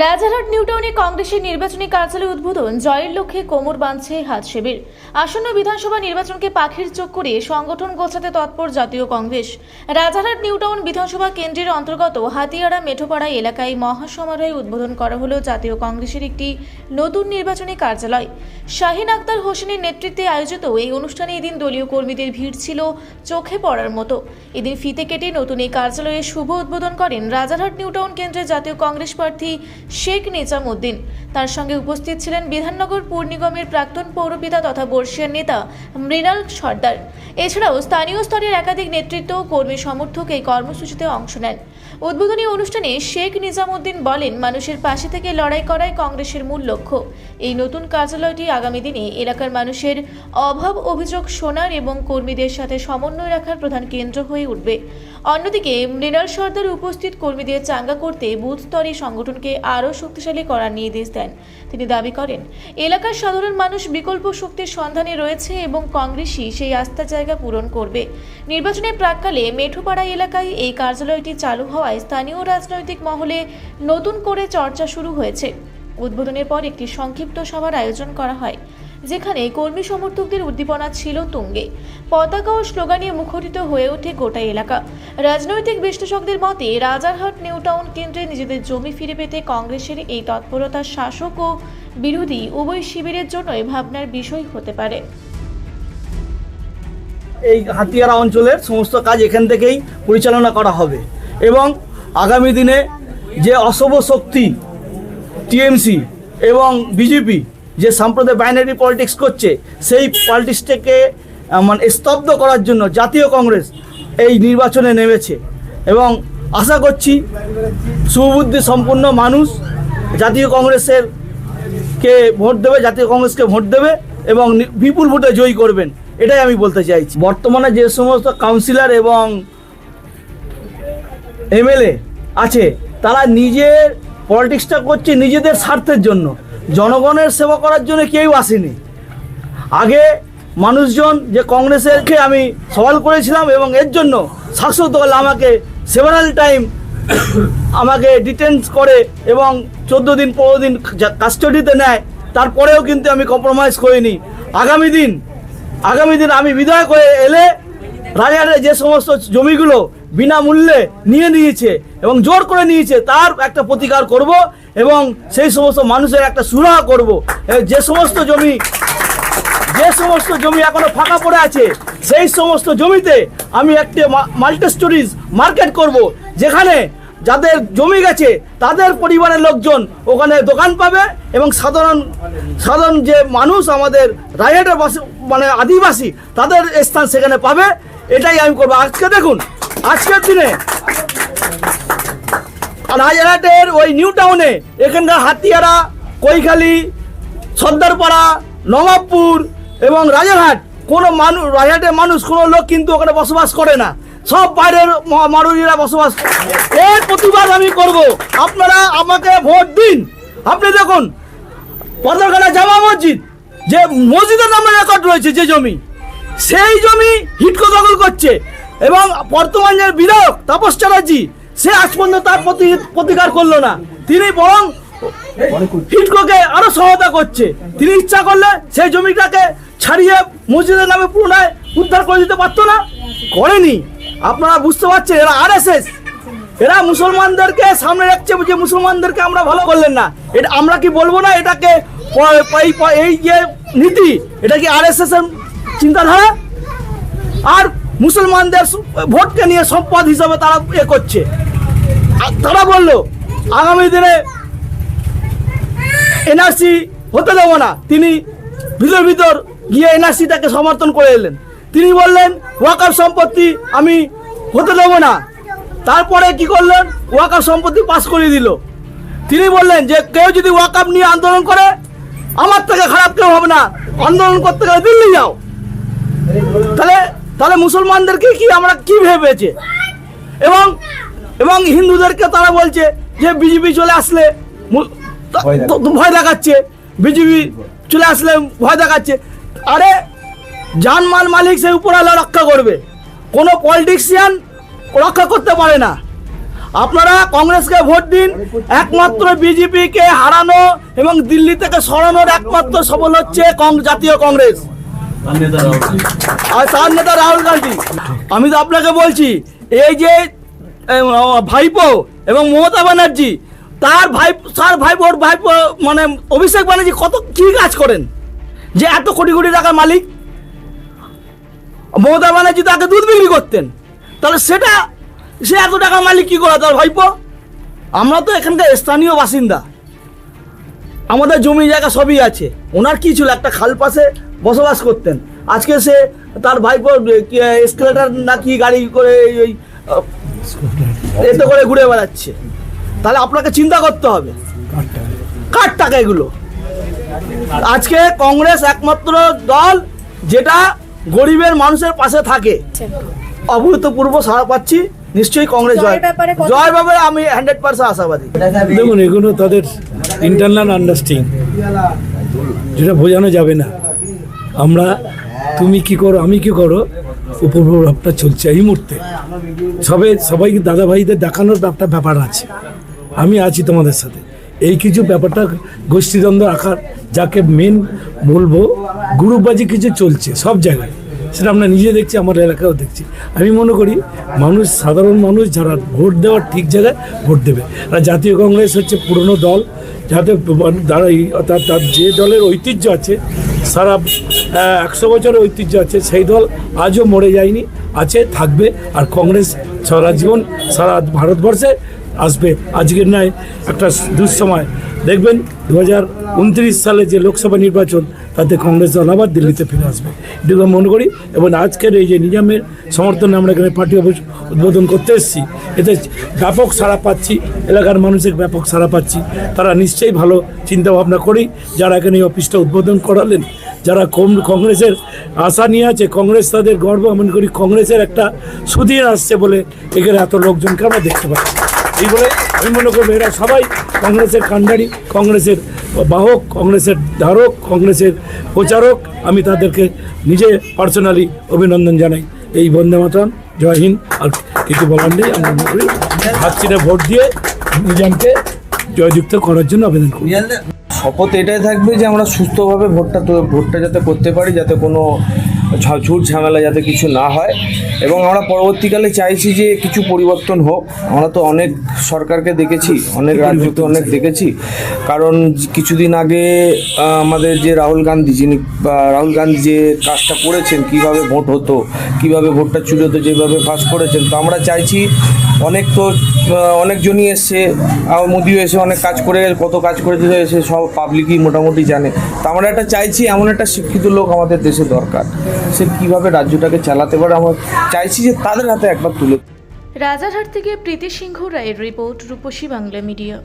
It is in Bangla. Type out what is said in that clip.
রাজারহাট নিউটাউনে কংগ্রেসের নির্বাচনী কার্যালয় উদ্বোধন, জয়ের লক্ষ্যে কোমর বাঁধছে হাত শিবির। আসন্ন বিধানসভা নির্বাচনকে পাখির চোখ করে সংগঠন গোছাতে তৎপর জাতীয় কংগ্রেস। রাজারহাট নিউটাউন বিধানসভা কেন্দ্রের অন্তর্গত হাতিয়াড়া মেঠোপাড়া এলাকায় মহাসমারোহে উদ্বোধন করা হলো জাতীয় কংগ্রেসের একটি নতুন নির্বাচনী কার্যালয়। শাহিন আক্তার হোসেনের নেতৃত্বে আয়োজিত এই অনুষ্ঠানে এদিন দলীয় কর্মীদের ভিড় ছিল চোখে পড়ার মতো। এদিন ফিতে কেটে নতুন এই কার্যালয়ের শুভ উদ্বোধন করেন রাজারহাট নিউটাউন কেন্দ্রের জাতীয় কংগ্রেস প্রার্থী শেখ নিজামউদ্দিন। তার সঙ্গে উপস্থিত ছিলেন বিধাননগর পৌর নিগমের প্রাক্তন পৌরপিতা তথা বর্ষিয়ার নেতা মৃণাল সর্দার। এছাড়াও স্থানীয় স্তরের একাধিক নেতৃত্ব ও কর্মী সমর্থক এই কর্মসূচিতে অংশ নেন। উদ্বোধনী অনুষ্ঠানে শেখ নিজামউদ্দিন বলেন, মানুষের পাশে থেকে লড়াই করাই কংগ্রেসের মূল লক্ষ্য। এই নতুন কার্যালয়টি আগামী দিনে এলাকার মানুষের অভাব অভিযোগ শোনার এবং কর্মীদের সাথে সমন্বয় রাখার প্রধান কেন্দ্র হয়ে উঠবে। অন্যদিকে মৃণাল সর্দার উপস্থিত কর্মীদের চাঙ্গা করতে বুথ স্তরে সংগঠনকে আরও শক্তিশালী করার নির্দেশ দেন। তিনি দাবি করেন, এলাকার সাধারণ মানুষ বিকল্প শক্তির সন্ধানে রয়েছে এবং কংগ্রেসই সেই আস্থার জায়গা পূরণ করবে। নির্বাচনের প্রাক্কালে মেঠোপাড়া এলাকায় এই কার্যালয়টি চালু হওয়ায় স্থানীয় রাজনৈতিক মহলে নতুন করে চর্চা শুরু হয়েছে। উদ্বোধনের পর একটি সংক্ষিপ্ত সভার আয়োজন করা হয়, যেখানে কর্মী সমর্থকদের উদ্দীপনা ছিল তুঙ্গে। পতাকা ও স্লোগানে মুখরিত হয়ে ওঠে গোটা এলাকা। রাজনৈতিক বিশ্লেষকদের মতে, রাজারহাট নিউটাউন কেন্দ্রে নিজেদের জমি ফিরে পেতে কংগ্রেসের এই তৎপরতা শাসক ও বিরোধী উভয় শিবিরের জন্যই ভাবনার বিষয় হতে পারে। এই হাতিয়াড়া অঞ্চলের সমস্ত কাজ এখান থেকেই পরিচালনা করা হবে এবং আগামী দিনে যে অশুভ শক্তি টিএমসি এবং বিজেপি যে সাম্প্রদায়িক বাইনারি পলিটিক্স করছে, সেই পলিটিক্সটাকে স্তব্ধ করার জন্য জাতীয় কংগ্রেস এই নির্বাচনে নেমেছে এবং আশা করছি সুবুদ্ধি সম্পন্ন মানুষ জাতীয় কংগ্রেসকে ভোট দেবে এবং বিপুল ভোটে জয়ী করবেন, এটাই আমি বলতে চাইছি। বর্তমানে যে সমস্ত কাউন্সিলর এবং এমএলএ আছে, তারা নিজের পলিটিক্সটা করছে নিজেদের স্বার্থের জন্য, জনগণের সেবা করার জন্য কেউ আসেনি। আগে মানুষজন যে কংগ্রেসেরকে আমি সওয়াল করেছিলাম এবং এর জন্য শাসক দল আমাকে সেভারাল টাইম আমাকে ডিটেন্স করে এবং 14 দিন 15 দিন কাস্টাডিতে নেয়, তারপরেও কিন্তু আমি কম্প্রোমাইজ করিনি। আগামী দিন আমি বিধায়ক হয়ে এলে রাজারহাটে যে সমস্ত জমিগুলো বিনামূল্যে নিয়েছে এবং জোর করে নিয়েছে, তার একটা প্রতিকার করব এবং সেই সমস্ত মানুষের একটা সুরাহা করব। যে সমস্ত জমি এখনো ফাঁকা পড়ে আছে, সেই সমস্ত জমিতে আমি একটি মাল্টি স্টোরিজ মার্কেট করব, যেখানে যাদের জমি গেছে তাদের পরিবারের লোকজন ওখানে দোকান পাবে এবং সাধারণ যে মানুষ আমাদের রাজারহাটের আদিবাসী, তাদের স্থান সেখানে পাবে। এটাই আমি করবো। আজকে দেখুন, আজকের দিনে রাজারহাটের ওই নিউ টাউনে এখানকার হাতিয়াড়া, কৈখালি, সর্দারপাড়া, নবাবপুর এবং রাজারহাট রাজারহাটের মানুষ কোনো লোক কিন্তু ওখানে বসবাস করে না, সব বাইরের মারুরিরা বসবাস। এর প্রতিবাদ আমি করব। আপনারা আমাকে ভোট দিন। আপনি দেখুন, পদরখানা জামা মসজিদ, যে মসজিদের নামে রেকর্ড রয়েছে যে জমি, সেই জমি হিটকো দখল করছে এবং বর্তমান যে বিধায়ক তাপস চ্যাটার্জি, সে আজ পর্যন্ত তার প্রতিকার করলো না। তিনি বরং হিটকোকে আরো সহায়তা করছে। তিনি ইচ্ছা করলে সেই জমিটাকে ছাড়িয়ে মসজিদের নামে পুনরায় উদ্ধার করে দিতে পারতো না, করেনি। আপনারা বুঝতে পারছেন, এরা আরএসএস, এরা মুসলমানদেরকে সামনে রাখছে, যে মুসলমানদেরকে আমরা ভালো করলেন না। এটা আমরা কি বলবো না, এটাকে এই যে নীতি, এটা কি আরএসএস এর চিন্তাধারা? আর মুসলমানদের ভোটকে নিয়ে সম্পদ হিসাবে তারা করছে। তারা বললো আগামী দিনে এনআরসি হতে দেবো না। তিনি ভিতর গিয়ে এনআরসিটাকে সমর্থন করে এলেন। তিনি বললেন ওয়াকফ সম্পত্তি আমি হতে দেবো না। তারপরে কি করলেন, ওয়াকফ সম্পত্তি পাস করে দিল। তিনি বললেন যে কেউ যদি ওয়াকফ নিয়ে আন্দোলন করে, আমার থেকে খারাপ কেউ হবে না, আন্দোলন করতে গেলে দিল্লি যাও। তাহলে মুসলমানদেরকে আমরা কি ভেবেছে এবং হিন্দুদেরকে তারা বলছে যে বিজেপি চলে আসলে ভয় দেখাচ্ছে, বিজেপি চলে আসলে ভয় দেখাচ্ছে। আরে জানমাল মালিক সে উপরওয়ালা রক্ষা করবে, কোনো পলিটিশিয়ান রক্ষা করতে পারে না। আপনারা কংগ্রেসকে ভোট দিন। একমাত্র বিজেপিকে হারানো এবং দিল্লি থেকে সরানোর একমাত্র সফল হচ্ছে জাতীয় কংগ্রেস আর তার নেতা রাহুল গান্ধী। আমি তো আপনাকে বলছি, এই যে ভাইপো এবং মমতা ব্যানার্জি, তার ভাইপোর ভাইপো মানে অভিষেক ব্যানার্জি কত কি কাজ করেন যে এত কোটি কোটি টাকার মালিক। মমতা ব্যানার্জি তাকে দুধ বিক্রি করতেন, তাহলে সে এত টাকার মালিক কি করে তার ভাইপো? আমরা তো এখানকার স্থানীয় বাসিন্দা, আমাদের জমি জায়গা সবই আছে। ওনার কি ছিল, একটা খাল পাশে বসবাস করতেন, আজকে সে তার ভাইপো এসকেলেটার না কি গাড়ি করে ওই এতে করে ঘুরে বেড়াচ্ছে। তাহলে আপনাকে চিন্তা করতে হবে কার টাকা এগুলো। আজকে কংগ্রেস একমাত্র দল যেটা গরিবের মানুষের পাশে থাকে। অভূতপূর্ব সাড়া পাচ্ছি, নিশ্চয়ই কংগ্রেস জয় ব্যাপারে আমি 100% আশাবাদী। দেখুন, এগুলো তাদের ইন্টারনাল আন্ডারস্ট্যান্ডিং, যেটা বোঝানো যাবে না। আমরা তুমি কি করো আমি কি করো উপপ্রভাবটা চলছে এই মুহূর্তে। সবাইকে দাদা ভাইদের দেখানোর একটা ব্যাপার আছে, আমি আছি তোমাদের সাথে। এই কিছু ব্যাপারটা গোষ্ঠীদ্বন্দ্ব রাখার, যাকে মেন বলবো গ্রুপবাজি কিছু চলছে সব জায়গায়, সেটা আমরা নিজে দেখছি, আমার এলাকাও দেখছি। আমি মনে করি মানুষ, সাধারণ মানুষ যারা ভোট দেওয়ার ঠিক জায়গায় ভোট দেবে। আর জাতীয় কংগ্রেস হচ্ছে পুরনো দল, যাতে তারা তার যে দলের ঐতিহ্য আছে, সারা 100 বছরের ঐতিহ্য আছে, সেই দল আজও মরে যায়নি, আছে, থাকবে। আর কংগ্রেস সারা জীবন সারা ভারতবর্ষে আসবে। আজকের নয়, একটা দুঃসময় দেখবেন 2029 সালে যে লোকসভা নির্বাচন, তাতে কংগ্রেস দল আবার দিল্লিতে ফিরে আসবে, এটুকু মনে করি। এবং আজকের এই যে নিজামের সমর্থনে আমরা এখানে পার্টি অফিস উদ্বোধন করতে এসেছি, এতে ব্যাপক সাড়া পাচ্ছি, এলাকার মানুষের ব্যাপক সাড়া পাচ্ছি। তারা নিশ্চয়ই ভালো চিন্তাভাবনা করি যারা এখানে এই অফিসটা উদ্বোধন করালেন, যারা কংগ্রেসের আশা নিয়ে আছে, কংগ্রেস তাদের গর্ব। মনে করি কংগ্রেসের একটা সুদিন আসছে বলে এখানে এত লোকজনকে আমরা দেখতে পাচ্ছি। এই বলে আমি মনে করবো এরা সবাই কংগ্রেসের কাণ্ডারি, কংগ্রেসের বাহক, কংগ্রেসের ধারক, কংগ্রেসের প্রচারক। আমি তাদেরকে নিজে পার্সোনালি অভিনন্দন জানাই। এই বন্দে মাতরম, জয় হিন্দ। আর কিছু বলার নেই। আমরা মনে করি হাত ছিঁড়ে ভোট দিয়ে নিজামকে জয়যুক্ত করার জন্য আবেদন করি। শপথ এটাই থাকবে যে আমরা সুস্থভাবে ভোটটা যাতে করতে পারি, যাতে কোনো ঝুট ঝামেলা যাতে কিছু না হয়। এবং আমরা পরবর্তীকালে চাইছি যে কিছু পরিবর্তন হোক। আমরা তো অনেক সরকারকে দেখেছি, অনেক রাজ্যকে অনেক দেখেছি। কারণ কিছুদিন আগে আমাদের যে রাহুল গান্ধী যে কাজটা করেছেন, কিভাবে ভোট হতো, কিভাবে ভোটটা চুরি হতো, যেভাবে পাস করেছেন, তো আমরা চাইছি অনেকজনই এসছে, মোদিও এসে অনেক কাজ করে, কত কাজ করেছে এসে সব পাবলিকই মোটামুটি জানে। তো আমরা একটা চাইছি এমন একটা শিক্ষিত লোক আমাদের দেশে দরকার, সে কীভাবে রাজ্যটাকে চালাতে পারে। আমরা চাইছি যে তাদের হাতে একবার তুলে। রাজারহাট থেকে প্রীতি সিংহ রায়ের রিপোর্ট, রূপসী বাংলা মিডিয়া।